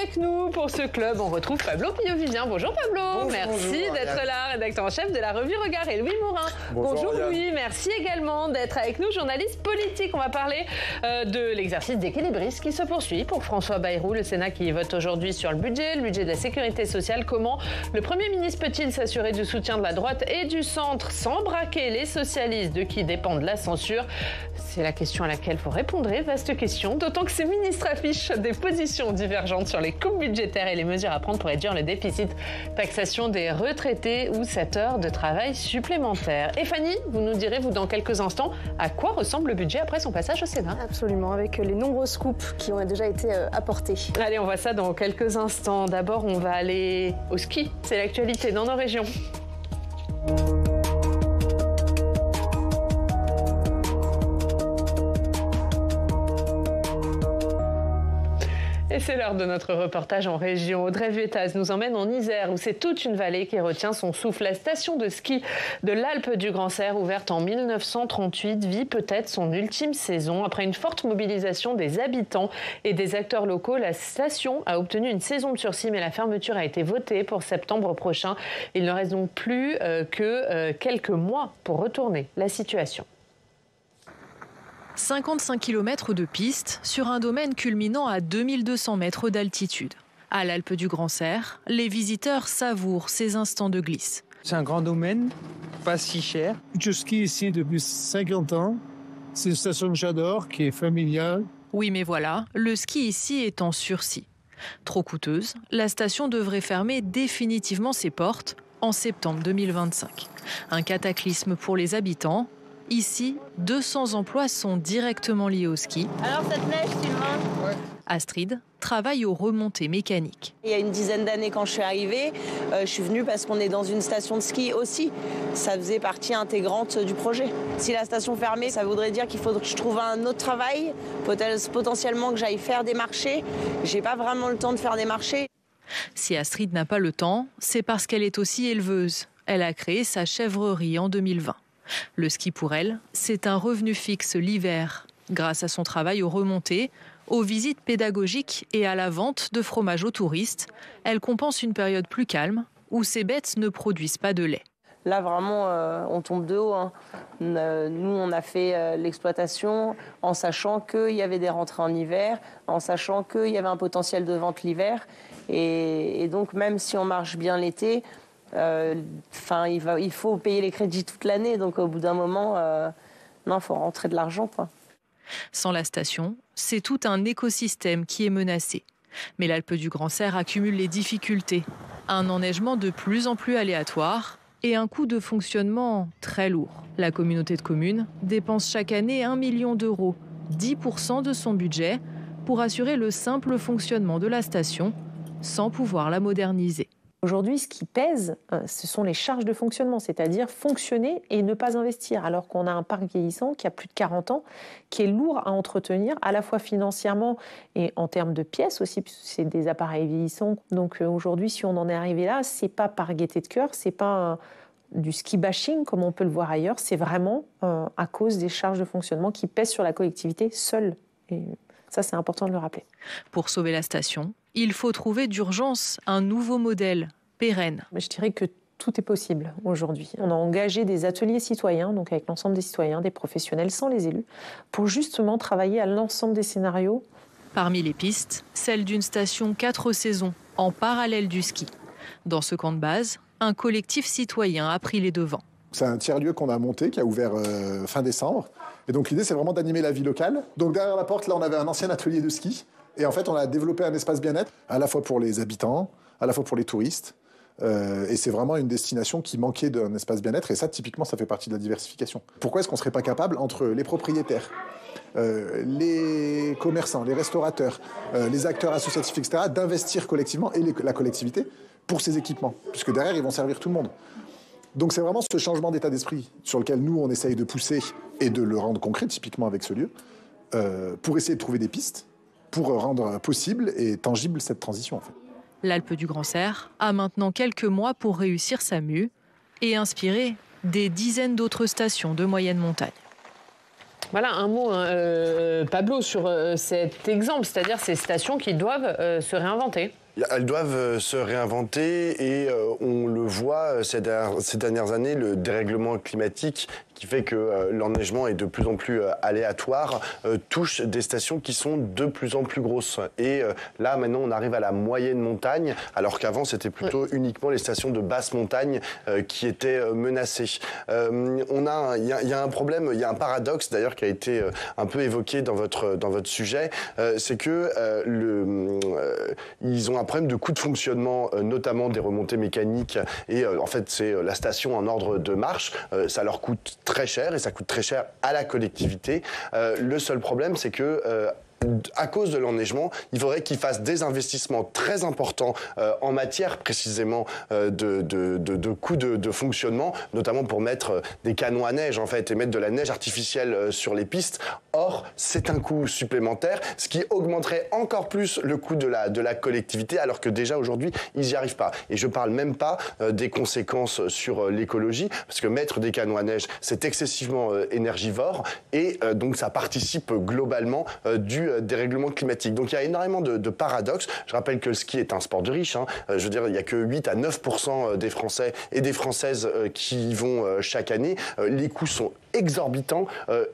avec nous pour ce club, on retrouve Pablo Pillovivien. Bonjour Pablo, bonjour, merci d'être là, rédacteur en chef de la revue Regard, et Louis Morin. Bonjour Louis, merci également d'être avec nous, journaliste politique. On va parler de l'exercice d'équilibriste qui se poursuit pour François Bayrou, le Sénat qui vote aujourd'hui sur le budget de la sécurité sociale. Comment le Premier ministre peut-il s'assurer du soutien de la droite et du centre sans braquer les socialistes de qui dépendent la censure? C'est la question à laquelle il faut répondre. Vaste question, d'autant que ces ministres affichent des positions divergentes sur les coupes budgétaires et les mesures à prendre pour réduire le déficit. Taxation des retraités ou 7 heures de travail supplémentaires. Et Fanny, vous nous direz, vous, dans quelques instants, à quoi ressemble le budget après son passage au Sénat? Absolument, avec les nombreuses coupes qui ont déjà été apportées. Allez, on voit ça dans quelques instants. D'abord, on va aller au ski. C'est l'actualité dans nos régions. Et c'est l'heure de notre reportage en région. Audrey Vuettaz nous emmène en Isère, où c'est toute une vallée qui retient son souffle. La station de ski de l'Alpe du Grand Serre, ouverte en 1938, vit peut-être son ultime saison. Après une forte mobilisation des habitants et des acteurs locaux, la station a obtenu une saison de sursis, mais la fermeture a été votée pour septembre prochain. Il ne reste donc plus que quelques mois pour retourner la situation. 55 km de piste sur un domaine culminant à 2200 mètres d'altitude. À l'Alpe du Grand Serre, les visiteurs savourent ces instants de glisse. C'est un grand domaine, pas si cher. Je skie ici depuis 50 ans. C'est une station que j'adore, qui est familiale. Oui, mais voilà, le ski ici est en sursis. Trop coûteuse, la station devrait fermer définitivement ses portes en septembre 2025. Un cataclysme pour les habitants. Ici, 200 emplois sont directement liés au ski. Alors cette neige, Sylvain? Ouais. Astrid travaille aux remontées mécaniques. Il y a une dizaine d'années, quand je suis arrivée, je suis venue parce qu'on est dans une station de ski aussi. Ça faisait partie intégrante du projet. Si la station fermait, ça voudrait dire qu'il faut que je trouve un autre travail, potentiellement que j'aille faire des marchés. J'ai pas vraiment le temps de faire des marchés. Si Astrid n'a pas le temps, c'est parce qu'elle est aussi éleveuse. Elle a créé sa chèvrerie en 2020. Le ski pour elle, c'est un revenu fixe l'hiver. Grâce à son travail aux remontées, aux visites pédagogiques et à la vente de fromage aux touristes, elle compense une période plus calme où ses bêtes ne produisent pas de lait. Là, vraiment, on tombe de haut. Nous, on a fait l'exploitation en sachant qu'il y avait des rentrées en hiver, en sachant qu'il y avait un potentiel de vente l'hiver. Et donc, même si on marche bien l'été, il faut payer les crédits toute l'année, donc au bout d'un moment, il faut rentrer de l'argent, quoi. Sans la station, c'est tout un écosystème qui est menacé. Mais l'Alpe du Grand Serre accumule les difficultés. Un enneigement de plus en plus aléatoire et un coût de fonctionnement très lourd. La communauté de communes dépense chaque année 1 million d'euros, 10% de son budget, pour assurer le simple fonctionnement de la station, sans pouvoir la moderniser. Aujourd'hui, ce qui pèse, ce sont les charges de fonctionnement, c'est-à-dire fonctionner et ne pas investir, alors qu'on a un parc vieillissant qui a plus de 40 ans, qui est lourd à entretenir, à la fois financièrement et en termes de pièces aussi, puisque c'est des appareils vieillissants. Donc aujourd'hui, si on en est arrivé là, c'est pas par gaieté de cœur, c'est pas du ski bashing comme on peut le voir ailleurs, c'est vraiment à cause des charges de fonctionnement qui pèsent sur la collectivité seule. Et ça, c'est important de le rappeler. Pour sauver la station, il faut trouver d'urgence un nouveau modèle pérenne. Je dirais que tout est possible aujourd'hui. On a engagé des ateliers citoyens, donc avec l'ensemble des citoyens, des professionnels, sans les élus, pour justement travailler à l'ensemble des scénarios. Parmi les pistes, celle d'une station 4 saisons, en parallèle du ski. Dans ce camp de base, un collectif citoyen a pris les devants. C'est un tiers-lieu qu'on a monté, qui a ouvert fin décembre. Et donc l'idée, c'est vraiment d'animer la vie locale. Donc derrière la porte, là, on avait un ancien atelier de ski. Et en fait, on a développé un espace bien-être, à la fois pour les habitants, à la fois pour les touristes. Et c'est vraiment une destination qui manquait d'un espace bien-être. Et ça, typiquement, ça fait partie de la diversification. Pourquoi est-ce qu'on ne serait pas capable, entre les propriétaires, les commerçants, les restaurateurs, les acteurs associatifs, etc., d'investir collectivement, et la collectivité, pour ces équipements? Puisque derrière, ils vont servir tout le monde. Donc c'est vraiment ce changement d'état d'esprit sur lequel nous, on essaye de pousser et de le rendre concret, typiquement avec ce lieu, pour essayer de trouver des pistes, pour rendre possible et tangible cette transition, en fait. L'Alpe du Grand Serre a maintenant quelques mois pour réussir sa mue et inspirer des dizaines d'autres stations de moyenne montagne. Voilà, un mot, Pablo, sur cet exemple, c'est-à-dire ces stations qui doivent se réinventer. Elles doivent se réinventer et on le voit ces dernières années, le dérèglement climatique qui fait que l'enneigement est de plus en plus aléatoire, touche des stations qui sont de plus en plus grosses. Et là, maintenant, on arrive à la moyenne montagne, alors qu'avant, c'était plutôt uniquement les stations de basse montagne qui étaient menacées. Il y a un problème, il y a un paradoxe d'ailleurs qui a été un peu évoqué dans votre sujet, c'est que ils ont un problème de coût de fonctionnement, notamment des remontées mécaniques. Et en fait, c'est la station en ordre de marche. Ça leur coûte très cher et ça coûte très cher à la collectivité. Le seul problème, c'est que à cause de l'enneigement, il faudrait qu'ils fassent des investissements très importants en matière précisément de coûts de fonctionnement, notamment pour mettre des canons à neige en fait et mettre de la neige artificielle sur les pistes. Or, c'est un coût supplémentaire, ce qui augmenterait encore plus le coût de la collectivité, alors que déjà aujourd'hui, ils n'y arrivent pas. Et je parle même pas des conséquences sur l'écologie, parce que mettre des canons à neige, c'est excessivement énergivore et donc ça participe globalement du dérèglement climatique. Donc il y a énormément de paradoxes. Je rappelle que le ski est un sport de riches. Je veux dire, il n'y a que 8 à 9% des Français et des Françaises qui y vont chaque année. Les coûts sont exorbitants,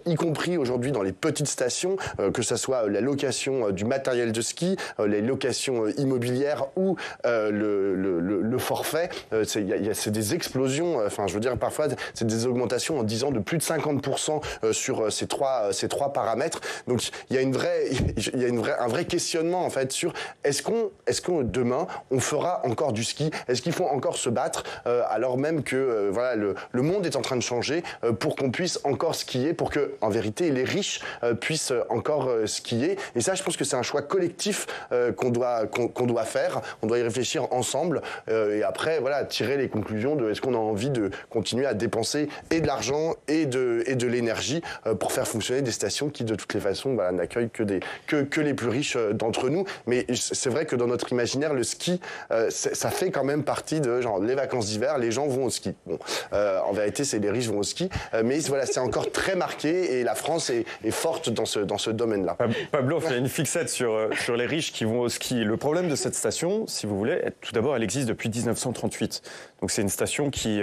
y compris aujourd'hui dans les petites stations, que ce soit la location du matériel de ski, les locations immobilières ou le forfait. C'est des explosions. Enfin, je veux dire, parfois, c'est des augmentations en 10 ans de plus de 50% sur ces trois paramètres. Donc, il y a un vrai questionnement en fait sur est-ce qu'on demain on fera encore du ski, est-ce qu'il faut encore se battre alors même que voilà le monde est en train de changer pour qu'on puisse encore skier, pour que en vérité les riches puissent encore skier. Et ça, je pense que c'est un choix collectif qu'on doit faire. On doit y réfléchir ensemble et après voilà tirer les conclusions de est-ce qu'on a envie de continuer à dépenser et de l'argent et de l'énergie pour faire fonctionner des stations qui de toutes les façons voilà, n'accueillent que les plus riches d'entre nous. Mais c'est vrai que dans notre imaginaire, le ski, ça fait quand même partie de genre les vacances d'hiver, les gens vont au ski. Bon, en vérité, c'est les riches vont au ski, mais voilà, c'est encore très marqué et la France est forte dans ce domaine-là. Pablo fait une fixette sur les riches qui vont au ski. Le problème de cette station, si vous voulez, tout d'abord, elle existe depuis 1938. Donc c'est une station qui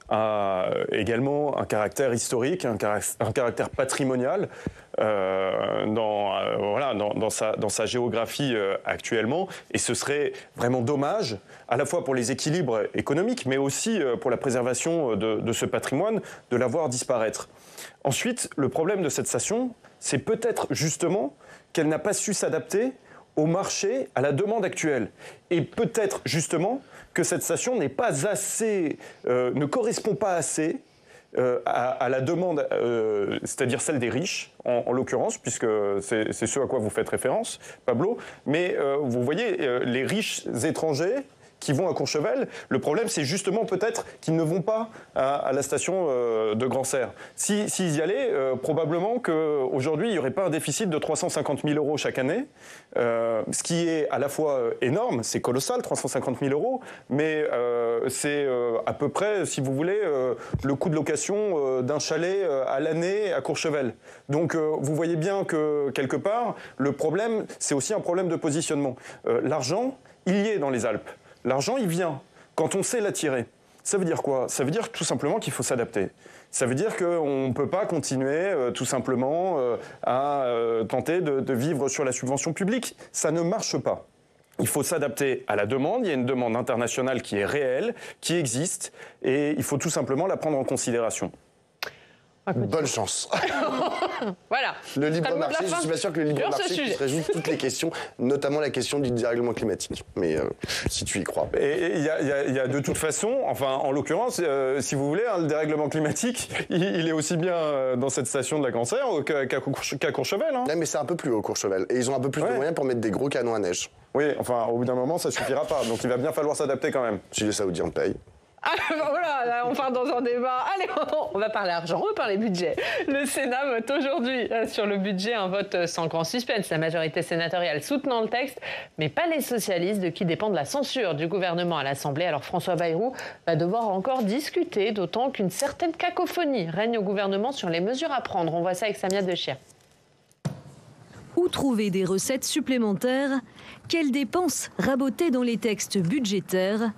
a également un caractère historique, un caractère patrimonial dans sa géographie actuellement. Et ce serait vraiment dommage, à la fois pour les équilibres économiques, mais aussi pour la préservation de ce patrimoine, de la voir disparaître. Ensuite, le problème de cette station, c'est peut-être justement qu'elle n'a pas su s'adapter au marché, à la demande actuelle. Et peut-être justement que cette station n'est pas assez, ne correspond pas assez à la demande, c'est-à-dire celle des riches, en l'occurrence, puisque c'est ce à quoi vous faites référence, Pablo. Mais vous voyez, les riches étrangers qui vont à Courchevel, le problème c'est justement peut-être qu'ils ne vont pas à la station de Grand-Serre. S'ils y allaient, probablement qu'aujourd'hui il n'y aurait pas un déficit de 350 000 € chaque année, ce qui est à la fois énorme, c'est colossal, 350 000 €, mais c'est à peu près, si vous voulez, le coût de location d'un chalet à l'année à Courchevel. Donc vous voyez bien que quelque part, le problème c'est aussi un problème de positionnement. L'argent, il y est dans les Alpes. L'argent, il vient quand on sait l'attirer. Ça veut dire quoi? Ça veut dire tout simplement qu'il faut s'adapter. Ça veut dire qu'on ne peut pas continuer tout simplement à tenter de vivre sur la subvention publique. Ça ne marche pas. Il faut s'adapter à la demande. Il y a une demande internationale qui est réelle, qui existe, et il faut tout simplement la prendre en considération. Bonne chance. Voilà. Le libre marché, je suis pas sûr que le libre marché puisse résoudre toutes les questions, notamment la question du dérèglement climatique. Mais si tu y crois. Et il y a de toute façon, enfin en l'occurrence, si vous voulez, le dérèglement climatique, il est aussi bien dans cette station de la Grand-Serre qu'à Courchevel. Hein. Non, mais c'est un peu plus haut, Courchevel. Et ils ont un peu plus de moyens pour mettre des gros canons à neige. Oui, enfin au bout d'un moment, ça suffira pas. Donc il va bien falloir s'adapter quand même. Si les Saoudiens payent. Voilà, là, on part dans un débat. Allez, on va parler argent, on va parler budget. Le Sénat vote aujourd'hui sur le budget, un vote sans grand suspense. La majorité sénatoriale soutenant le texte, mais pas les socialistes, de qui dépend de la censure du gouvernement à l'Assemblée. Alors François Bayrou va devoir encore discuter, d'autant qu'une certaine cacophonie règne au gouvernement sur les mesures à prendre. On voit ça avec Samia Dechir. Où trouver des recettes supplémentaires? Quelles dépenses raboter dans les textes budgétaires?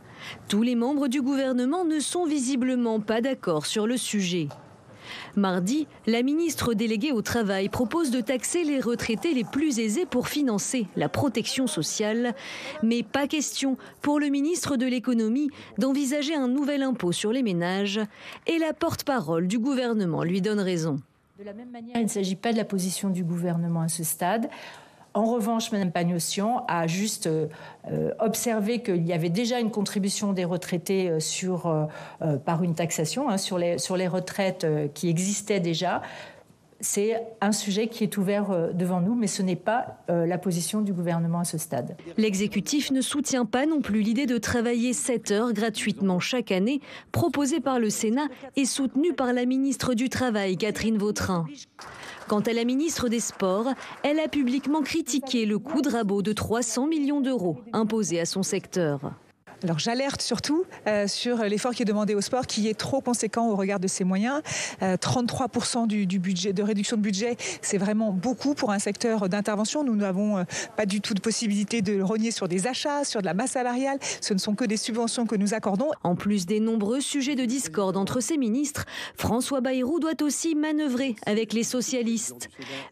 Tous les membres du gouvernement ne sont visiblement pas d'accord sur le sujet. Mardi, la ministre déléguée au Travail propose de taxer les retraités les plus aisés pour financer la protection sociale. Mais pas question pour le ministre de l'Économie d'envisager un nouvel impôt sur les ménages. Et la porte-parole du gouvernement lui donne raison. De la même manière, il ne s'agit pas de la position du gouvernement à ce stade. En revanche, Mme Pagnossian a juste observé qu'il y avait déjà une contribution des retraités par une taxation sur les retraites qui existaient déjà. C'est un sujet qui est ouvert devant nous, mais ce n'est pas la position du gouvernement à ce stade. L'exécutif ne soutient pas non plus l'idée de travailler 7 heures gratuitement chaque année, proposée par le Sénat et soutenue par la ministre du Travail, Catherine Vautrin. Quant à la ministre des Sports, elle a publiquement critiqué le coup de rabot de 300 millions d'euros imposé à son secteur. Alors j'alerte surtout sur l'effort qui est demandé au sport, qui est trop conséquent au regard de ses moyens. 33% du budget, de réduction de budget, c'est vraiment beaucoup pour un secteur d'intervention. Nous n'avons pas du tout de possibilité de rogner sur des achats, sur de la masse salariale. Ce ne sont que des subventions que nous accordons. En plus des nombreux sujets de discorde entre ses ministres, François Bayrou doit aussi manœuvrer avec les socialistes.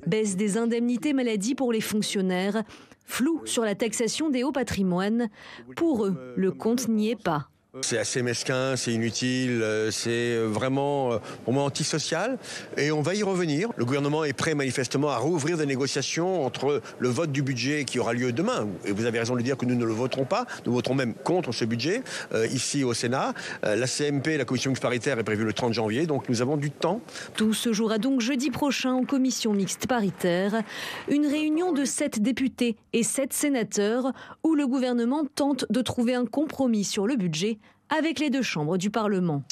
Baisse des indemnités maladie pour les fonctionnaires. Flou sur la taxation des hauts patrimoines. Pour eux, le compte n'y est pas. C'est assez mesquin, c'est inutile, c'est vraiment pour moi antisocial et on va y revenir. Le gouvernement est prêt manifestement à rouvrir des négociations entre le vote du budget qui aura lieu demain, et vous avez raison de le dire que nous ne le voterons pas, nous voterons même contre ce budget ici au Sénat. La CMP, la commission mixte paritaire est prévue le 30 janvier, donc nous avons du temps. Tout se jouera donc jeudi prochain en commission mixte paritaire. Une réunion de 7 députés et 7 sénateurs où le gouvernement tente de trouver un compromis sur le budget avec les deux chambres du Parlement.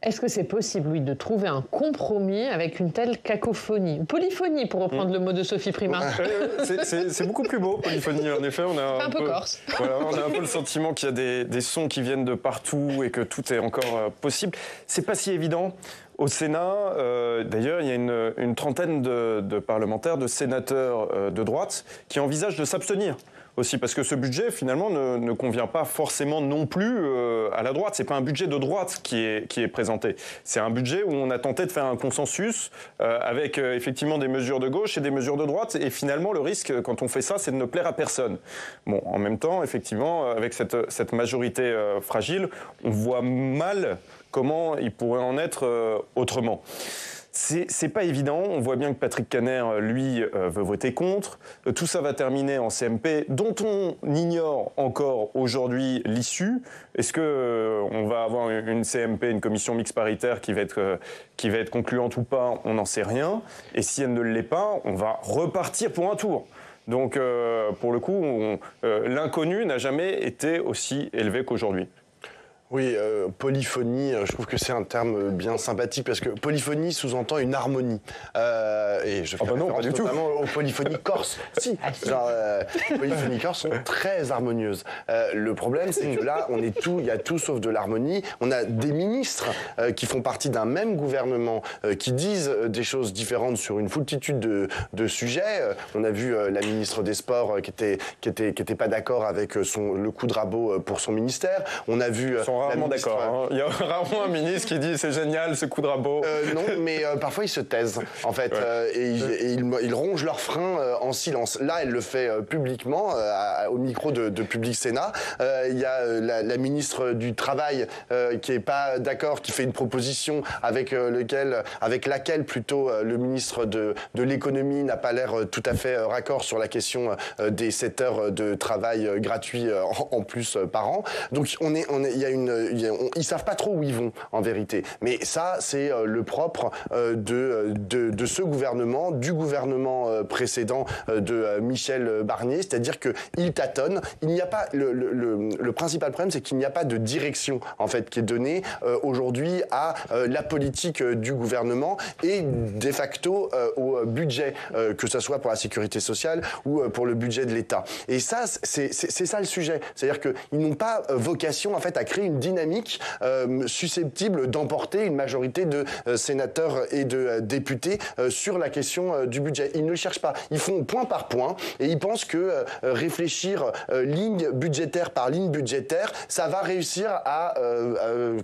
Est-ce que c'est possible, oui, de trouver un compromis avec une telle cacophonie, ou polyphonie, pour reprendre le mot de Sophie Primas? C'est beaucoup plus beau, polyphonie. En effet, on a un peu corse. Voilà, on a un peu le sentiment qu'il y a des sons qui viennent de partout et que tout est encore possible. C'est pas si évident. Au Sénat, d'ailleurs, il y a une trentaine de parlementaires, de sénateurs de droite qui envisagent de s'abstenir. Aussi, parce que ce budget, finalement, ne convient pas forcément non plus à la droite. C'est pas un budget de droite qui est présenté. C'est un budget où on a tenté de faire un consensus avec effectivement des mesures de gauche et des mesures de droite. Et finalement, le risque, quand on fait ça, c'est de ne plaire à personne. Bon, en même temps, effectivement, avec cette majorité fragile, on voit mal comment il pourrait en être autrement. C'est pas évident. On voit bien que Patrick Kanner, lui, veut voter contre. Tout ça va terminer en CMP, dont on ignore encore aujourd'hui l'issue. Est-ce que on va avoir une CMP, une commission mixte paritaire qui va être concluante ou pas? On n'en sait rien. Et si elle ne l'est pas, on va repartir pour un tour. Donc, pour le coup, l'inconnu n'a jamais été aussi élevé qu'aujourd'hui. Oui, polyphonie, je trouve que c'est un terme bien sympathique parce que polyphonie sous-entend une harmonie. Et je fais référence notamment aux polyphonies corses. Si, genre, polyphonies corses sont très harmonieuses. Le problème, c'est que là, il y a tout sauf de l'harmonie. On a des ministres qui font partie d'un même gouvernement qui disent des choses différentes sur une foultitude de sujets. On a vu la ministre des Sports qui était pas d'accord avec le coup de rabot pour son ministère. On a vu rarement d'accord. Hein. Il y a rarement un ministre qui dit c'est génial ce coup de rabot. Non, mais parfois ils se taisent en fait et ils rongent leurs freins en silence. Là, elle le fait publiquement au micro de Public Sénat. Il y a la ministre du Travail qui est pas d'accord, qui fait une proposition avec laquelle plutôt le ministre de l'Économie n'a pas l'air tout à fait raccord sur la question des 7 heures de travail gratuit en plus par an. Donc il y a une ils savent pas trop où ils vont en vérité. Mais ça, c'est le propre de ce gouvernement, du gouvernement précédent de Michel Barnier, c'est-à-dire qu'il tâtonne. Il n'y a pas le principal problème, c'est qu'il n'y a pas de direction en fait qui est donnée aujourd'hui à la politique du gouvernement et de facto au budget, que ce soit pour la sécurité sociale ou pour le budget de l'État. Et ça, c'est ça le sujet. C'est-à-dire qu'ils n'ont pas vocation en fait à créer une dynamique susceptible d'emporter une majorité de sénateurs et de députés sur la question du budget. Ils ne le cherchent pas. Ils font point par point et ils pensent que réfléchir ligne budgétaire par ligne budgétaire, ça va réussir à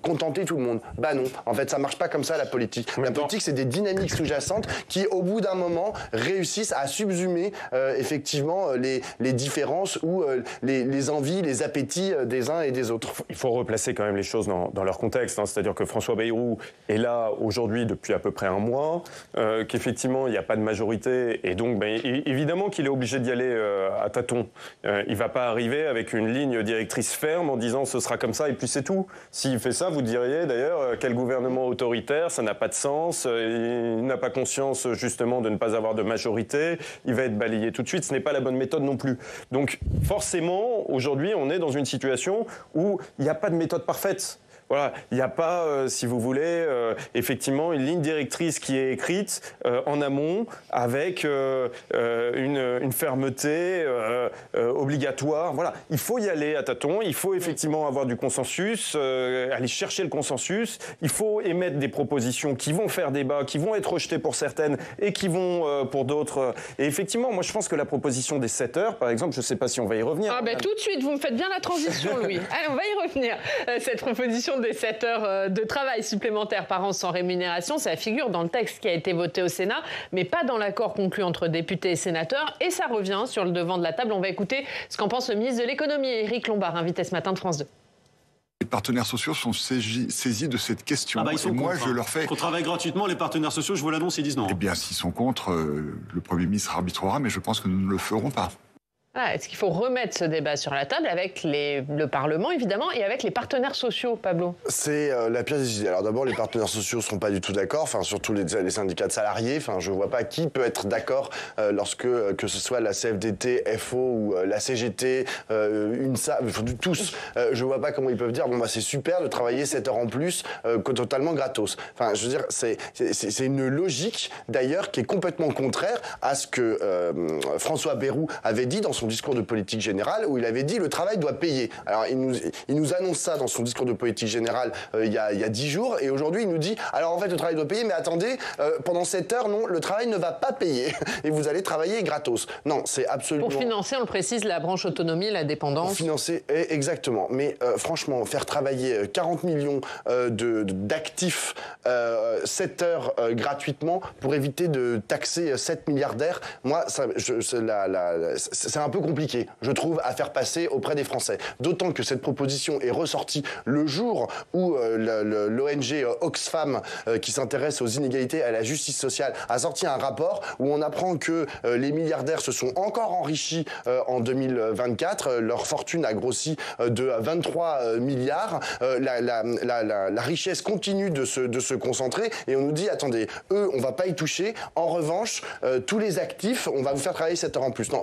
contenter tout le monde. Bah non, en fait, ça marche pas comme ça la politique. La politique, c'est des dynamiques sous-jacentes qui, au bout d'un moment, réussissent à subsumer effectivement les différences ou les envies, les appétits des uns et des autres. Il faut replacer quand même les choses dans leur contexte, hein. C'est-à-dire que François Bayrou est là aujourd'hui depuis à peu près un mois, qu'effectivement il n'y a pas de majorité et donc évidemment qu'il est obligé d'y aller à tâtons. Il ne va pas arriver avec une ligne directrice ferme en disant ce sera comme ça et puis c'est tout. S'il fait ça, vous diriez d'ailleurs quel gouvernement autoritaire, ça n'a pas de sens, il n'a pas conscience justement de ne pas avoir de majorité, il va être balayé tout de suite, ce n'est pas la bonne méthode non plus. Donc forcément, aujourd'hui, on est dans une situation où il n'y a pas de méthode parfaite. Voilà, il n'y a pas, si vous voulez, effectivement une ligne directrice qui est écrite en amont avec une fermeté obligatoire. Voilà, il faut y aller à tâtons, il faut effectivement avoir du consensus, aller chercher le consensus, il faut émettre des propositions qui vont faire débat, qui vont être rejetées pour certaines et qui vont pour d'autres. Et effectivement, moi je pense que la proposition des 7 heures, par exemple, je ne sais pas si on va y revenir. Ah ben tout de suite, vous me faites bien la transition, Louis. Allez, on va y revenir. Cette proposition des 7 heures de travail supplémentaires par an sans rémunération, ça figure dans le texte qui a été voté au Sénat, mais pas dans l'accord conclu entre députés et sénateurs. Et ça revient sur le devant de la table. On va écouter ce qu'en pense le ministre de l'économie, Éric Lombard, invité ce matin de France 2. Les partenaires sociaux sont saisis de cette question. Ils sont moi, contre, je leur fais... Qu'on travaille gratuitement, les partenaires sociaux, je vous l'annonce, ils disent non. Eh bien, s'ils sont contre, le Premier ministre arbitrera, mais je pense que nous ne le ferons pas. Ah, est-ce qu'il faut remettre ce débat sur la table avec le Parlement, évidemment, et avec les partenaires sociaux, Pablo? C'est la pièce des idées. Alors d'abord, les partenaires sociaux ne sont pas du tout d'accord, enfin, surtout les syndicats de salariés. Enfin, je ne vois pas qui peut être d'accord lorsque, que ce soit la CFDT, FO ou la CGT, UNSA, tous. Je ne vois pas comment ils peuvent dire, bon, bah, c'est super de travailler 7 heures en plus, totalement gratos. Enfin, je veux dire, c'est une logique, d'ailleurs, qui est complètement contraire à ce que François Bayrou avait dit dans son discours de politique générale, où il avait dit le travail doit payer. Alors il nous annonce ça dans son discours de politique générale il y a 10 jours, et aujourd'hui il nous dit alors en fait le travail doit payer, mais attendez, pendant 7 heures, non, le travail ne va pas payer et vous allez travailler gratos. Non, c'est absolument... Pour financer, on le précise, la branche autonomie, la dépendance. Pour financer, exactement. Mais franchement, faire travailler 40 millions d'actifs 7 heures gratuitement pour éviter de taxer 7 milliardaires, moi, c'est un peu compliqué, je trouve, à faire passer auprès des Français. D'autant que cette proposition est ressortie le jour où l'ONG Oxfam, qui s'intéresse aux inégalités et à la justice sociale, a sorti un rapport où on apprend que les milliardaires se sont encore enrichis en 2024. Leur fortune a grossi de 23 milliards. La richesse continue de se concentrer et on nous dit, attendez, eux, on va pas y toucher. En revanche, tous les actifs, on va vous faire travailler 7 heures en plus. Non,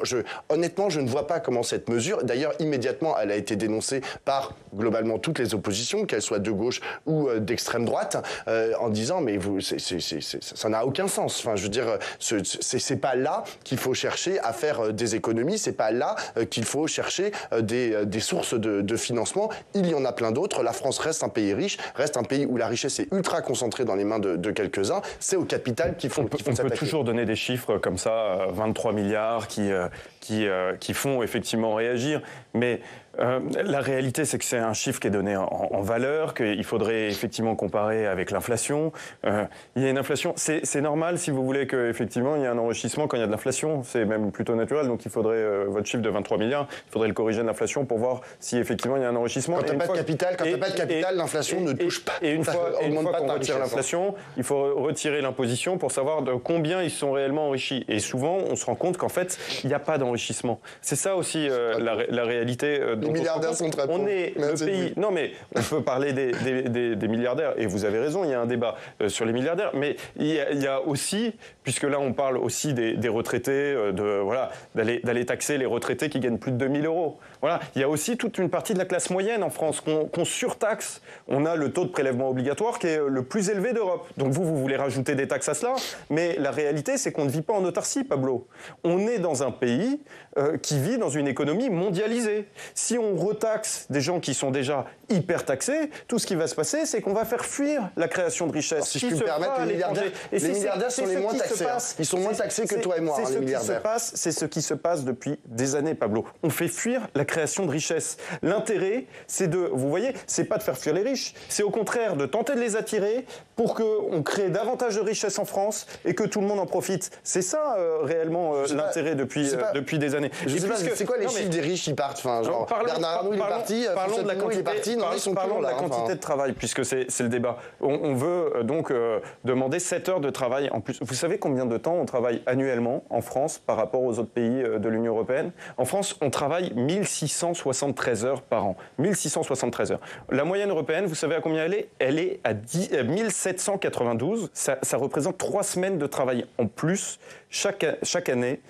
honnêtement, je ne vois pas comment cette mesure, d'ailleurs immédiatement, elle a été dénoncée par globalement toutes les oppositions, qu'elles soient de gauche ou d'extrême droite, en disant mais ça n'a aucun sens. Enfin, je veux dire, c'est pas là qu'il faut chercher à faire des économies, c'est pas là qu'il faut chercher des sources de financement. Il y en a plein d'autres. La France reste un pays riche, reste un pays où la richesse est ultra concentrée dans les mains de quelques-uns. C'est au capital qu'il faut s'attaquer. On peut toujours donner des chiffres comme ça, 23 milliards qui font effectivement réagir, mais la réalité, c'est que c'est un chiffre qui est donné en valeur, qu'il faudrait effectivement comparer avec l'inflation. Il y a une inflation, c'est normal si vous voulez qu'effectivement il y ait un enrichissement quand il y a de l'inflation, c'est même plutôt naturel, donc il faudrait, votre chiffre de 23 milliards, il faudrait le corriger de l'inflation pour voir si effectivement il y a un enrichissement. Quand il n'y a pas de capital, l'inflation ne touche pas. Et une fois qu'on retire l'inflation, il faut retirer l'imposition pour savoir de combien ils sont réellement enrichis. Et souvent, on se rend compte qu'en fait, il n'y a pas d'enrichissement. Exactement. C'est ça aussi la réalité. Les milliardaires sont très pauvres. On est le pays. Non, mais on peut parler des milliardaires, et vous avez raison, il y a un débat sur les milliardaires, mais il y a aussi, puisque là on parle aussi des retraités, d'aller taxer les retraités qui gagnent plus de 2000 euros. Voilà, il y a aussi toute une partie de la classe moyenne en France qu'on surtaxe. On a le taux de prélèvement obligatoire qui est le plus élevé d'Europe. Donc vous voulez rajouter des taxes à cela, mais la réalité, c'est qu'on ne vit pas en autarcie, Pablo. On est dans un pays qui vit dans une économie mondialisée. Si on retaxe des gens qui sont déjà hyper taxés, tout ce qui va se passer, c'est qu'on va faire fuir la création de richesses. Alors, si je puis me permettre, les milliardaires sont les moins taxés. Ils sont moins taxés que toi et moi, les milliardaires. C'est ce qui se passe depuis des années, Pablo. On fait fuir la création de richesses. L'intérêt, c'est vous voyez, c'est pas de faire fuir les riches, c'est au contraire de tenter de les attirer pour qu'on crée davantage de richesses en France et que tout le monde en profite. C'est ça réellement l'intérêt depuis des années. C'est quoi les chiffres des riches qui partent, genre Bernard Arnault il est parti, parlons de la quantité de travail, puisque c'est le débat. On veut donc demander 7 heures de travail en plus. Vous savez combien de temps on travaille annuellement en France par rapport aux autres pays de l'Union européenne? En France, on travaille 1673 heures par an. 1673 heures. La moyenne européenne, vous savez à combien elle est? Elle est à 1792. Ça représente 3 semaines de travail en plus chaque année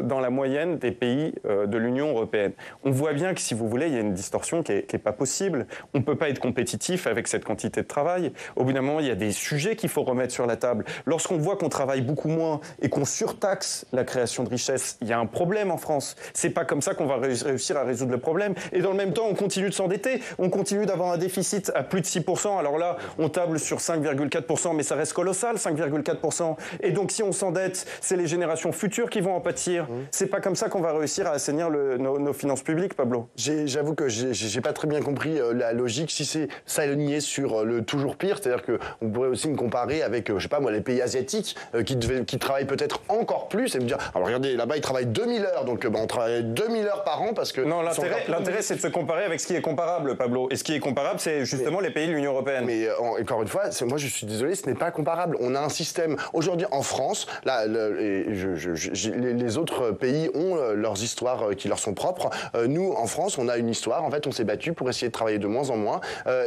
dans la moyenne des pays de l'Union européenne. On voit bien que, si vous voulez, il y a une distorsion qui est pas possible. On ne peut pas être compétitif avec cette quantité de travail. Au bout d'un moment, il y a des sujets qu'il faut remettre sur la table. Lorsqu'on voit qu'on travaille beaucoup moins et qu'on surtaxe la création de richesses, il y a un problème en France. C'est pas comme ça qu'on va réussir à résoudre le problème. Et dans le même temps, on continue de s'endetter. On continue d'avoir un déficit à plus de 6%. Alors là, on table sur 5,4%, mais ça reste colossal, 5,4%. Et donc, si on s'endette, c'est les générations futures qui vont en pâtir. C'est pas comme ça qu'on va réussir à assainir nos finances publiques, Pablo. J'avoue que j'ai pas très bien compris la logique. Si c'est s'aligner sur le toujours pire, c'est-à-dire qu'on pourrait aussi me comparer avec, je sais pas moi, les pays asiatiques qui travaillent peut-être encore plus et me dire, alors regardez, là-bas ils travaillent 2000 heures, donc on travaille 2000 heures par an parce que... Non, l'intérêt c'est de se comparer avec ce qui est comparable, Pablo. Et ce qui est comparable, c'est justement les pays de l'Union européenne. Mais encore une fois, moi je suis désolé, ce n'est pas comparable. On a un système, aujourd'hui en France, là, les autres pays ont leurs histoires qui leur sont propres. Nous, en France, on a une histoire. En fait, on s'est battu pour essayer de travailler de moins en moins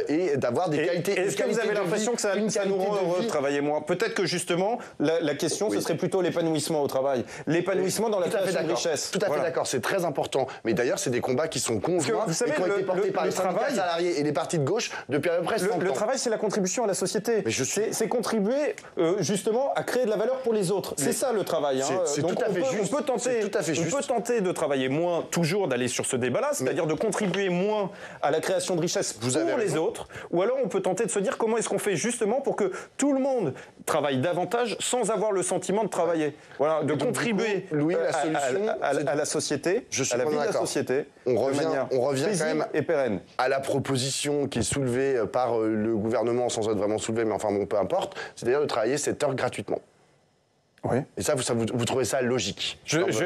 et d'avoir des qualités. Est-ce que vous avez l'impression que ça nous rend heureux de travailler moins? Peut-être que justement, la question, ce serait plutôt l'épanouissement au travail. L'épanouissement dans la création de richesse. Tout à fait d'accord, c'est très important. Mais d'ailleurs, c'est des combats qui sont conjoints et qui ont été portés par les syndicats salariés et les partis de gauche depuis à peu près 100 ans. Le travail, c'est la contribution à la société. C'est contribuer justement à créer de la valeur pour les autres. C'est ça le travail. C'est tout à fait juste. On peut tenter de travailler moins, toujours d'aller sur ce débat-là, c'est-à-dire de contribuer moins à la création de richesses pour les autres, ou alors on peut tenter de se dire comment est-ce qu'on fait justement pour que tout le monde travaille davantage sans avoir le sentiment de travailler. Voilà, de contribuer Louis, la solution, à la société, à la vie de la société. On revient quand même et pérenne à la proposition qui est soulevée par le gouvernement, sans être vraiment soulevée, mais enfin bon, peu importe, c'est-à-dire de travailler 7 heures gratuitement. Oui. Et ça, vous trouvez ça logique?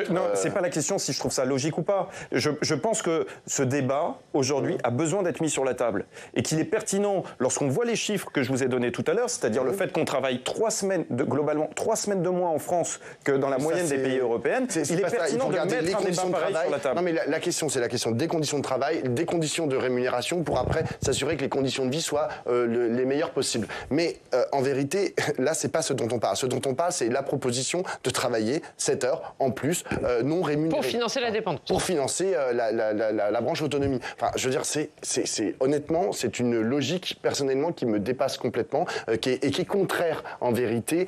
Non, c'est pas la question si je trouve ça logique ou pas. Je pense que ce débat, aujourd'hui, a besoin d'être mis sur la table. Et qu'il est pertinent, lorsqu'on voit les chiffres que je vous ai donnés tout à l'heure, c'est-à-dire le fait qu'on travaille 3 semaines, globalement, 3 semaines de moins en France que dans la moyenne des pays européens, il est pertinent de mettre un débat pareil sur la table. Non, mais la question, c'est la question des conditions de travail, des conditions de rémunération, pour après s'assurer que les conditions de vie soient les meilleures possibles. Mais en vérité, là, c'est pas ce dont on parle. Ce dont on parle, c'est la proposition de travailler 7 heures en plus non rémunérées. Pour financer la dépendance. Pour financer la branche autonomie. Enfin, je veux dire, honnêtement, c'est une logique, personnellement, qui me dépasse complètement qui est contraire, en vérité,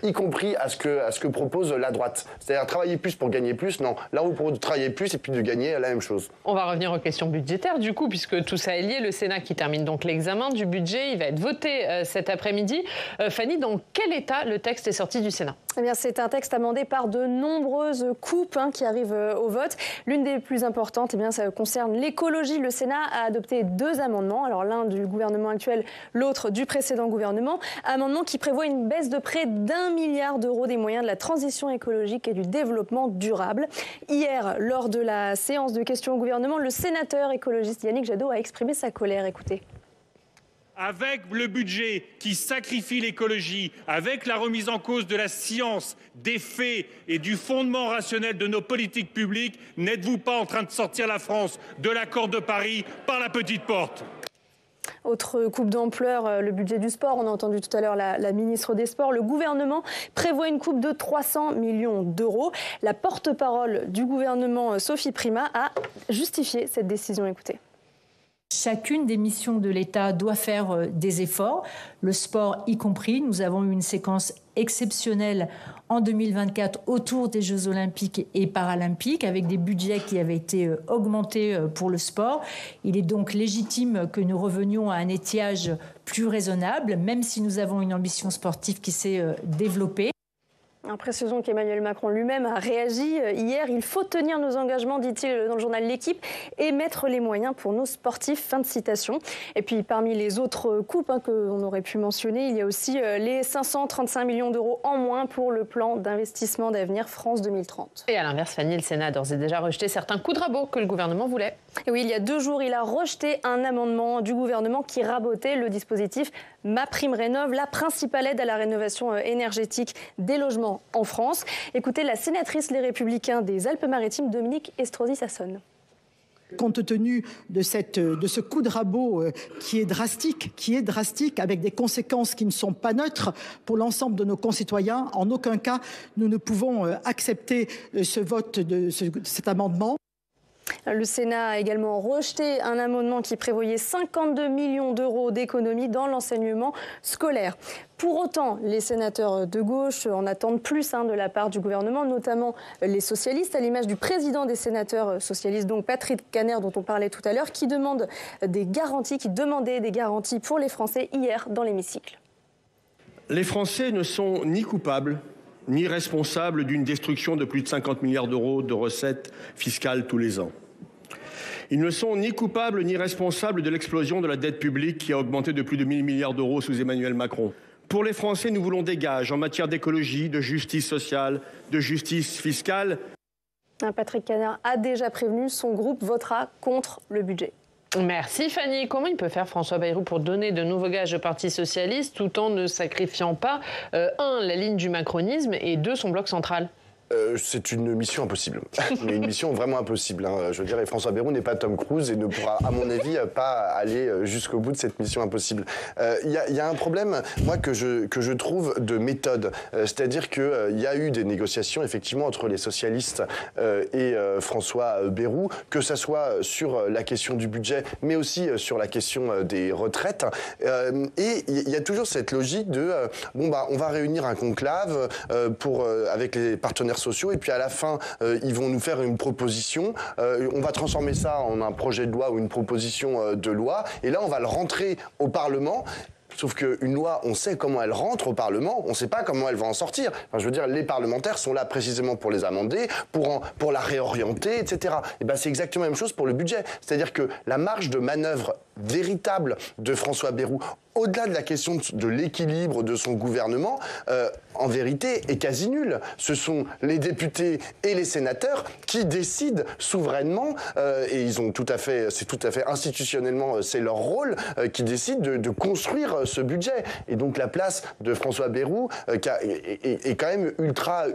y compris à ce que propose la droite. C'est-à-dire travailler plus pour gagner plus. Non, là, vous pouvez travailler plus et puis de gagner la même chose. On va revenir aux questions budgétaires, du coup, puisque tout ça est lié. Le Sénat qui termine donc l'examen du budget, il va être voté cet après-midi. Fanny, dans quel état le texte est sorti du Sénat? Eh bien, c'est un texte amendé par de nombreuses coupes qui arrivent au vote. L'une des plus importantes, eh bien, ça concerne l'écologie. Le Sénat a adopté 2 amendements. Alors l'un du gouvernement actuel, l'autre du précédent gouvernement. Amendement qui prévoit une baisse de près d'1 milliard d'euros des moyens de la transition écologique et du développement durable. Hier, lors de la séance de questions au gouvernement, le sénateur écologiste Yannick Jadot a exprimé sa colère. Écoutez. Avec le budget qui sacrifie l'écologie, avec la remise en cause de la science, des faits et du fondement rationnel de nos politiques publiques, n'êtes-vous pas en train de sortir la France de l'accord de Paris par la petite porte ? Autre coupe d'ampleur, le budget du sport. On a entendu tout à l'heure la ministre des Sports. Le gouvernement prévoit une coupe de 300 millions d'euros. La porte-parole du gouvernement, Sophie Primas, a justifié cette décision. Écoutez. Chacune des missions de l'État doit faire des efforts, le sport y compris. Nous avons eu une séquence exceptionnelle en 2024 autour des Jeux Olympiques et Paralympiques avec des budgets qui avaient été augmentés pour le sport. Il est donc légitime que nous revenions à un étiage plus raisonnable, même si nous avons une ambition sportive qui s'est développée. Précisons qu'Emmanuel Macron lui-même a réagi hier. Il faut tenir nos engagements, dit-il dans le journal L'Équipe, et mettre les moyens pour nos sportifs. Fin de citation. Et puis parmi les autres coupes qu'on aurait pu mentionner, il y a aussi les 535 millions d'euros en moins pour le plan d'investissement d'avenir France 2030. Et à l'inverse, Fanny, le Sénat a d'ores et déjà rejeté certains coups de rabot que le gouvernement voulait. Et oui, il y a 2 jours, il a rejeté un amendement du gouvernement qui rabotait le dispositif MaPrimeRénov', la principale aide à la rénovation énergétique des logements en France. Écoutez la sénatrice Les Républicains des Alpes-Maritimes, Dominique Estrosi-Sassonne. Compte tenu de ce coup de rabot qui est drastique, avec des conséquences qui ne sont pas neutres pour l'ensemble de nos concitoyens, en aucun cas nous ne pouvons accepter ce vote de cet amendement. Le Sénat a également rejeté un amendement qui prévoyait 52 millions d'euros d'économies dans l'enseignement scolaire. Pour autant, les sénateurs de gauche en attendent plus de la part du gouvernement, notamment les socialistes, à l'image du président des sénateurs socialistes, donc Patrick Kanner, dont on parlait tout à l'heure, qui demandait des garanties pour les Français hier dans l'hémicycle. Les Français ne sont ni coupables ni responsables d'une destruction de plus de 50 milliards d'euros de recettes fiscales tous les ans. Ils ne sont ni coupables ni responsables de l'explosion de la dette publique qui a augmenté de plus de 1 000 milliards d'euros sous Emmanuel Macron. Pour les Français, nous voulons des gages en matière d'écologie, de justice sociale, de justice fiscale. Patrick Kanner a déjà prévenu, son groupe votera contre le budget. Merci Fanny. Comment il peut faire François Bayrou pour donner de nouveaux gages au Parti socialiste tout en ne sacrifiant pas, 1, la ligne du macronisme et 2, son bloc central ? C'est une mission impossible, mais une mission vraiment impossible. Je veux dire, et François Bayrou n'est pas Tom Cruise et ne pourra, à mon avis, pas aller jusqu'au bout de cette mission impossible. Il y a un problème, moi, que je trouve de méthode. C'est-à-dire qu'il y a eu des négociations, effectivement, entre les socialistes et François Bayrou, que ça soit sur la question du budget, mais aussi sur la question des retraites. Et il y a toujours cette logique de on va réunir un conclave avec les partenaires sociaux et puis à la fin ils vont nous faire une proposition, on va transformer ça en un projet de loi ou une proposition de loi et là on va le rentrer au Parlement. Sauf qu'une loi, on sait comment elle rentre au Parlement, on ne sait pas comment elle va en sortir. Enfin, je veux dire, les parlementaires sont là précisément pour les amender, pour la réorienter, etc. Et ben, c'est exactement la même chose pour le budget. C'est-à-dire que la marge de manœuvre véritable de François Bayrou, au-delà de la question de l'équilibre de son gouvernement, en vérité, est quasi nulle. Ce sont les députés et les sénateurs qui décident souverainement, et ils ont c'est tout à fait institutionnellement, c'est leur rôle, qui décident de construire ce budget. Et donc la place de François Bayrou est quand même ultra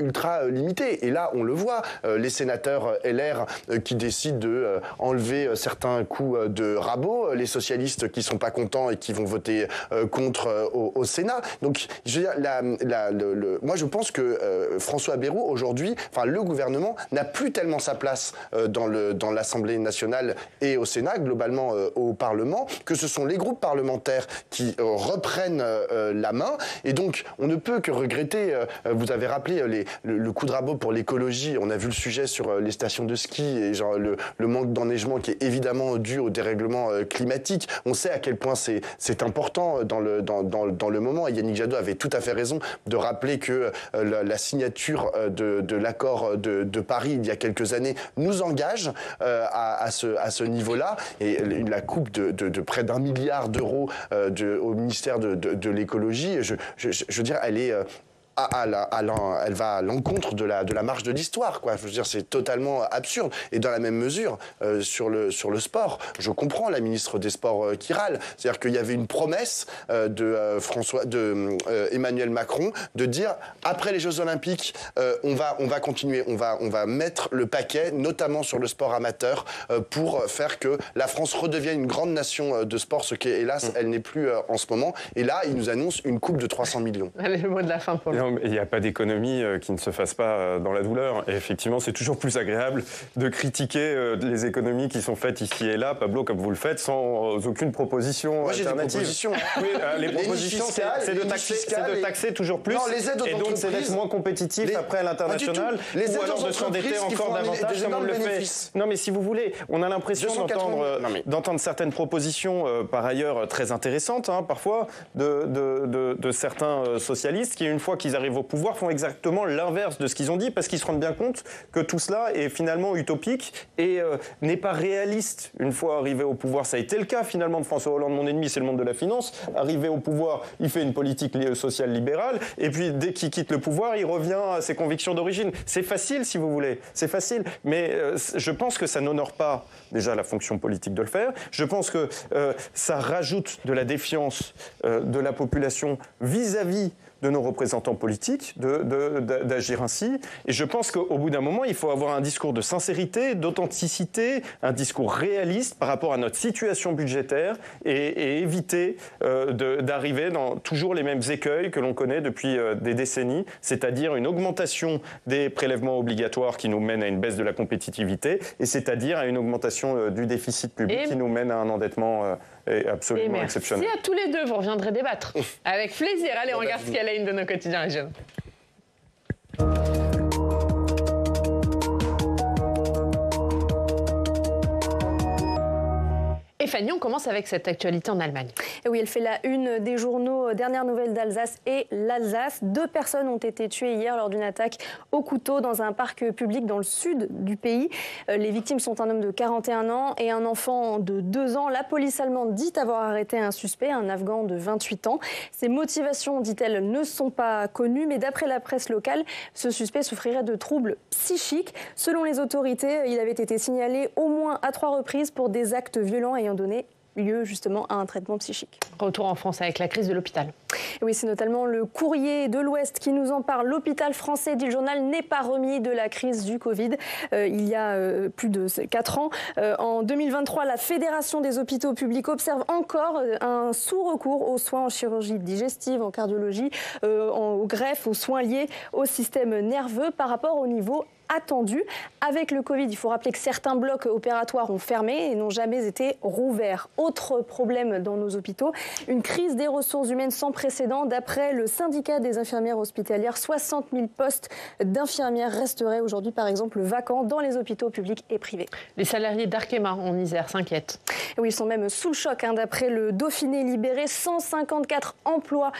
limitée. Et là, on le voit, les sénateurs LR qui décident de enlever certains coups de rabot, les socialistes qui sont pas contents et qui vont voter contre au Sénat. Donc, je veux dire, moi, je pense que François Bayrou, aujourd'hui, enfin, le gouvernement n'a plus tellement sa place dans l'Assemblée nationale et au Sénat, globalement au Parlement, que ce sont les groupes parlementaires qui reprennent la main. Et donc, on ne peut que regretter, vous avez rappelé le coup de rabot pour l'écologie, on a vu le sujet sur les stations de ski et genre, le manque d'enneigement qui est évidemment dû au dérèglement climatique. On sait à quel point c'est important dans le moment. Et Yannick Jadot avait tout à fait raison de rappeler que la signature de l'accord de Paris il y a quelques années nous engage à ce niveau-là. Et la coupe de près d'1 milliard d'euros au ministère de l'écologie, je veux dire, elle est elle va à l'encontre de la marche de l'histoire, quoi. Je veux dire, c'est totalement absurde. Et dans la même mesure, sur le sport, je comprends la ministre des Sports qui râle. C'est-à-dire qu'il y avait une promesse Emmanuel Macron de dire après les Jeux Olympiques, on va continuer, on va mettre le paquet, notamment sur le sport amateur, pour faire que la France redevienne une grande nation de sport, ce qui, hélas, elle n'est plus en ce moment. Et là, il nous annonce une coupe de 300 millions. Allez, le mot de la fin pour le... Il n'y a pas d'économie qui ne se fasse pas dans la douleur. Et effectivement, c'est toujours plus agréable de critiquer les économies qui sont faites ici et là, Pablo, comme vous le faites, sans aucune proposition alternative. Moi, j'ai des propositions. Oui, les propositions, c'est de taxer toujours plus. Non, les aides aux et donc, c'est d'être moins compétitif après à l'international. Ou alors de s'endetter encore davantage, comme on le fait. Non, mais si vous voulez, on a l'impression d'entendre certaines propositions, par ailleurs très intéressantes, parfois, de certains socialistes qui, une fois qu'ils arrivent au pouvoir, font exactement l'inverse de ce qu'ils ont dit, parce qu'ils se rendent bien compte que tout cela est finalement utopique et n'est pas réaliste une fois arrivé au pouvoir. Ça a été le cas finalement de François Hollande, mon ennemi, c'est le monde de la finance. Arrivé au pouvoir, il fait une politique sociale libérale, et puis dès qu'il quitte le pouvoir, il revient à ses convictions d'origine. C'est facile, si vous voulez, c'est facile, mais je pense que ça n'honore pas déjà la fonction politique de le faire. Je pense que ça rajoute de la défiance de la population vis-à-vis de nos représentants politiques d'agir ainsi. Et je pense qu'au bout d'un moment, il faut avoir un discours de sincérité, d'authenticité, un discours réaliste par rapport à notre situation budgétaire et éviter d'arriver dans toujours les mêmes écueils que l'on connaît depuis des décennies, c'est-à-dire une augmentation des prélèvements obligatoires qui nous mène à une baisse de la compétitivité et c'est-à-dire à une augmentation du déficit public qui nous mène à un endettement absolument exceptionnel. Merci à tous les deux, vous reviendrez débattre. Avec plaisir. Allez, on regarde ce qu'elle a une de nos quotidiens régionaux. Et Fanny, on commence avec cette actualité en Allemagne. Et oui, elle fait la une des journaux. Dernière nouvelle d'Alsace et l'Alsace. 2 personnes ont été tuées hier lors d'une attaque au couteau dans un parc public dans le sud du pays. Les victimes sont un homme de 41 ans et un enfant de 2 ans. La police allemande dit avoir arrêté un suspect, un Afghan de 28 ans. Ses motivations, dit-elle, ne sont pas connues, mais d'après la presse locale, ce suspect souffrirait de troubles psychiques. Selon les autorités, il avait été signalé au moins à 3 reprises pour des actes violents ayant donné lieu justement à un traitement psychique. Retour en France avec la crise de l'hôpital. Oui, c'est notamment le Courrier de l'Ouest qui nous en parle. L'hôpital français, dit le journal, n'est pas remis de la crise du Covid. Il y a plus de 4 ans. En 2023, la Fédération des hôpitaux publics observe encore un sous-recours aux soins en chirurgie digestive, en cardiologie, aux greffes, aux soins liés au système nerveux par rapport au niveau attendu. Avec le Covid, il faut rappeler que certains blocs opératoires ont fermé et n'ont jamais été rouverts. Autre problème dans nos hôpitaux, une crise des ressources humaines sans précédent. D'après le syndicat des infirmières hospitalières, 60 000 postes d'infirmières resteraient aujourd'hui, par exemple, vacants dans les hôpitaux publics et privés. Les salariés d'Arkema en Isère s'inquiètent. Oui, ils sont même sous le choc. D'après le Dauphiné libéré, 154 emplois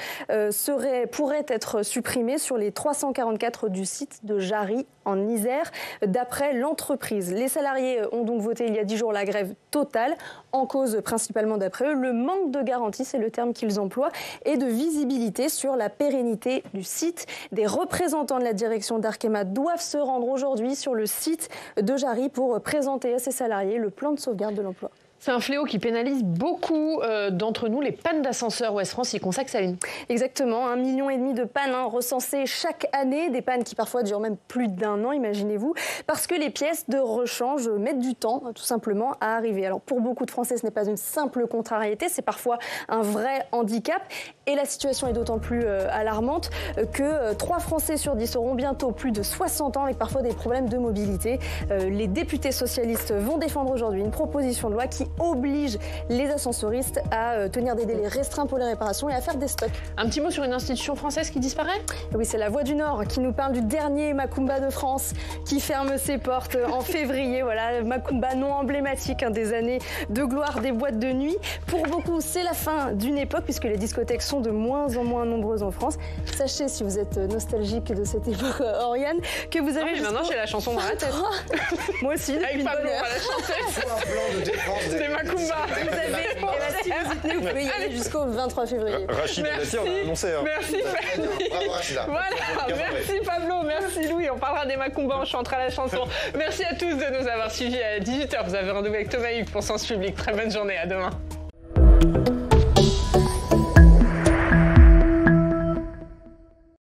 pourraient être supprimés sur les 344 du site de Jarry en Isère, d'après l'entreprise. Les salariés ont donc voté il y a 10 jours la grève totale, en cause principalement d'après eux le manque de garantie, c'est le terme qu'ils emploient, et de visibilité sur la pérennité du site. Des représentants de la direction d'Arkema doivent se rendre aujourd'hui sur le site de Jarry pour présenter à ses salariés le plan de sauvegarde de l'emploi. C'est un fléau qui pénalise beaucoup d'entre nous. Les pannes d'ascenseurs, Ouest France, y consacre sa une. Exactement, 1,5 million de pannes recensées chaque année. Des pannes qui parfois durent même plus d'1 an, imaginez-vous. Parce que les pièces de rechange mettent du temps, tout simplement, à arriver. Alors pour beaucoup de Français, ce n'est pas une simple contrariété, c'est parfois un vrai handicap. Et la situation est d'autant plus alarmante que 3 Français sur 10 auront bientôt plus de 60 ans avec parfois des problèmes de mobilité. Les députés socialistes vont défendre aujourd'hui une proposition de loi qui oblige les ascensoristes à tenir des délais restreints pour les réparations et à faire des stocks. Un petit mot sur une institution française qui disparaît ? Oui, c'est la Voix du Nord qui nous parle du dernier Macumba de France qui ferme ses portes en février. Voilà, Macumba non emblématique des années de gloire des boîtes de nuit. Pour beaucoup, c'est la fin d'une époque puisque les discothèques sont de moins en moins nombreuses en France. Sachez, si vous êtes nostalgique de cette époque, Oriane, que vous avez... Non, mais maintenant j'ai la chanson dans la tête. Moi aussi, avec Pablo, on va la chanter. Un plan de défense des Macumba. Vous avez Si vous y tenez, vous pouvez y aller jusqu'au 23 février. Rachida Dati, on a annoncé. Merci Fanny. Bravo Rachida. Voilà, merci Pablo, merci Louis. On parlera des Macumba, on chantera la chanson. Merci à tous de nous avoir suivis à 18h. Vous avez rendez-vous avec Thomas Hugues pour Sens Public. Très bonne journée, à demain.